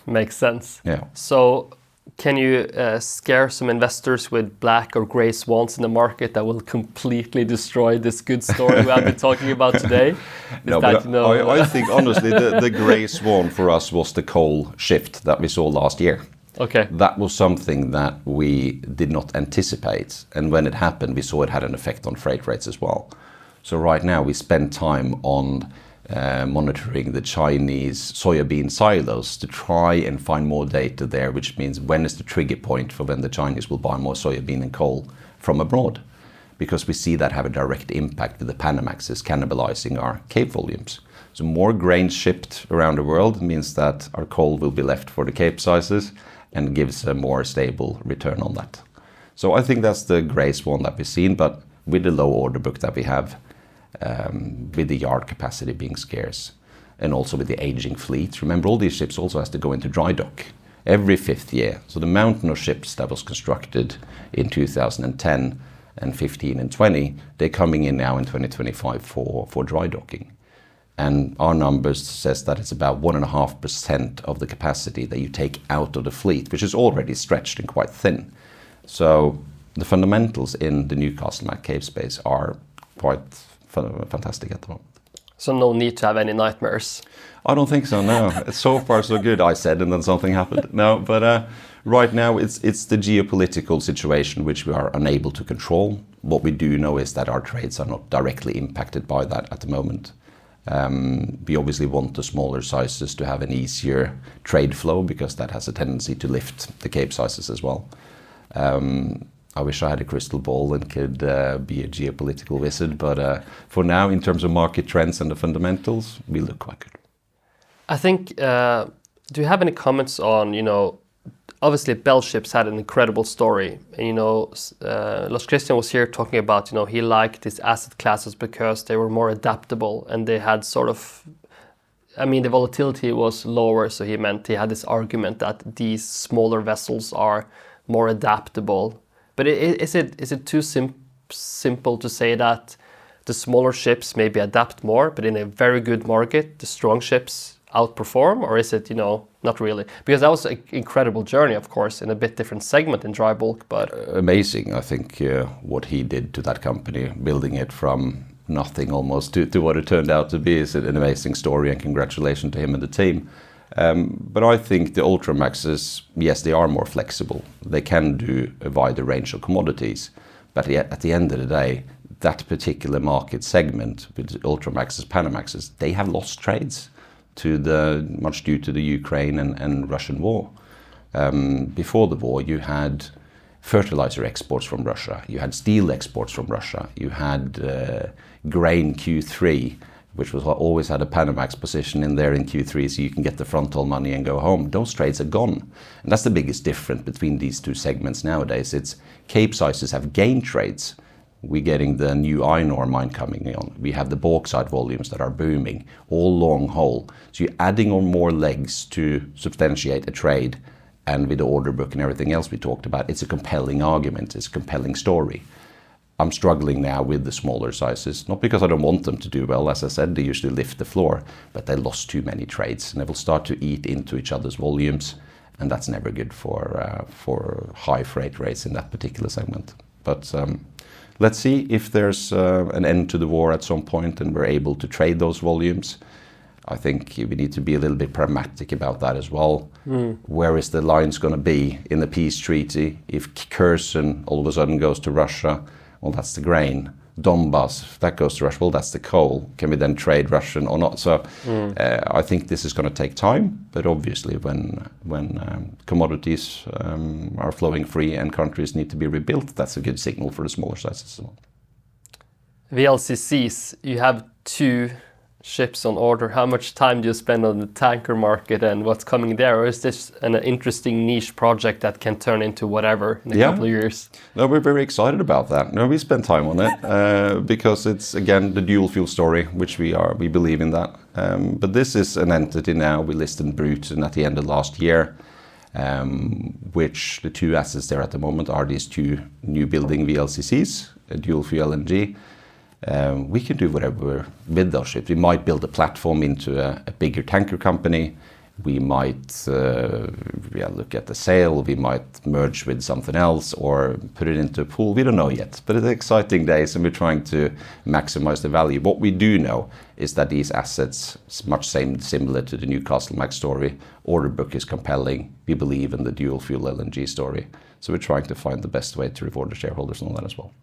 Makes sense. Yeah. So can you scare some investors with black or gray swans in the market that will completely destroy this good story we have been talking about today? I think honestly the gray swan for us was the coal shift that we saw last year. Okay. That was something that we did not anticipate, and when it happened we saw it had an effect on freight rates as well. So right now we spend time on monitoring the Chinese soybean silos to try and find more data there, which means when is the trigger point for when the Chinese will buy more soybean and coal from abroad, because we see that have a direct impact with the Panamaxes cannibalizing our Cape volumes. So more grain shipped around the world means that our coal will be left for the Cape sizes and gives a more stable return on that. So I think that's the gray swan that we've seen, but with the low order book that we have, with the yard capacity being scarce, and also with the aging fleet. Remember, all these ships also has to go into dry dock every 5th year. So the mountain of ships that was constructed in 2010 and 15 and 20, they're coming in now in 2025 for dry docking. And our numbers says that it's about 1.5% of the capacity that you take out of the fleet, which is already stretched and quite thin. So the fundamentals in the Newcastle Mac Cape space are quite fantastic at the moment. So no need to have any nightmares? I don't think so, no. So far so good, I said, and then something happened. No, but right now it's the geopolitical situation which we are unable to control. What we do know is that our trades are not directly impacted by that at the moment. We obviously want the smaller sizes to have an easier trade flow, because that has a tendency to lift the Cape sizes as well. I wish I had a crystal ball and could be a geopolitical wizard, but for now, in terms of market trends and the fundamentals, we look quite good. I think, do you have any comments on, obviously Bell Ships had an incredible story. And, Lars-Christian was here talking about, he liked these asset classes because they were more adaptable and they had the volatility was lower. So he had this argument that these smaller vessels are more adaptable. But is it too simple to say that the smaller ships maybe adapt more, but in a very good market, the strong ships outperform? Or is it, not really? Because that was an incredible journey, of course, in a bit different segment in dry bulk, but... Amazing, I think, what he did to that company, building it from nothing almost to what it turned out to be, is an amazing story, and congratulations to him and the team. But I think the Ultramaxes, yes, they are more flexible. They can do a wider range of commodities. But at the end of the day, that particular market segment with the Ultramaxes, Panamaxes, they have lost trades much due to the Ukraine and Russian war. Before the war, you had fertilizer exports from Russia. You had steel exports from Russia. You had grain Q3, which was always had a Panamax position in there in Q3, so you can get the front-haul money and go home. Those trades are gone. And that's the biggest difference between these two segments nowadays. It's Cape sizes have gained trades. We're getting the new iron ore mine coming on. We have the bauxite volumes that are booming, all long haul. So you're adding on more legs to substantiate a trade. And with the order book and everything else we talked about, it's a compelling argument, it's a compelling story. I'm struggling now with the smaller sizes, not because I don't want them to do well. As I said, they usually lift the floor, but they lost too many trades and they will start to eat into each other's volumes, and that's never good for high freight rates in that particular segment. But let's see if there's an end to the war at some point and we're able to trade those volumes. I think we need to be a little bit pragmatic about that as well. Where is the lines going to be in the peace treaty? If Kherson all of a sudden goes to Russia, well, that's the grain. Donbass, if that goes to Russia, well, that's the coal. Can we then trade Russian or not? So I think this is going to take time, but obviously when commodities are flowing free and countries need to be rebuilt, that's a good signal for the smaller sizes as well. VLCCs, you have 2 ships on order. How much time do you spend on the tanker market and what's coming there? Or is this an interesting niche project that can turn into whatever in a couple of years? No, we're very excited about that. No, we spend time on it because it's, again, the dual fuel story, which we believe in that. But this is an entity now we listed in Bruton at the end of last year, which the 2 assets there at the moment are these 2 new building VLCCs, a dual fuel LNG. We can do whatever with those ships. We might build a platform into a bigger tanker company. We might look at the sale, we might merge with something else or put it into a pool. We don't know yet, but it's exciting days and we're trying to maximize the value. What we do know is that these assets, much similar to the Newcastle Max story, order book is compelling. We believe in the dual fuel LNG story. So we're trying to find the best way to reward the shareholders on that as well.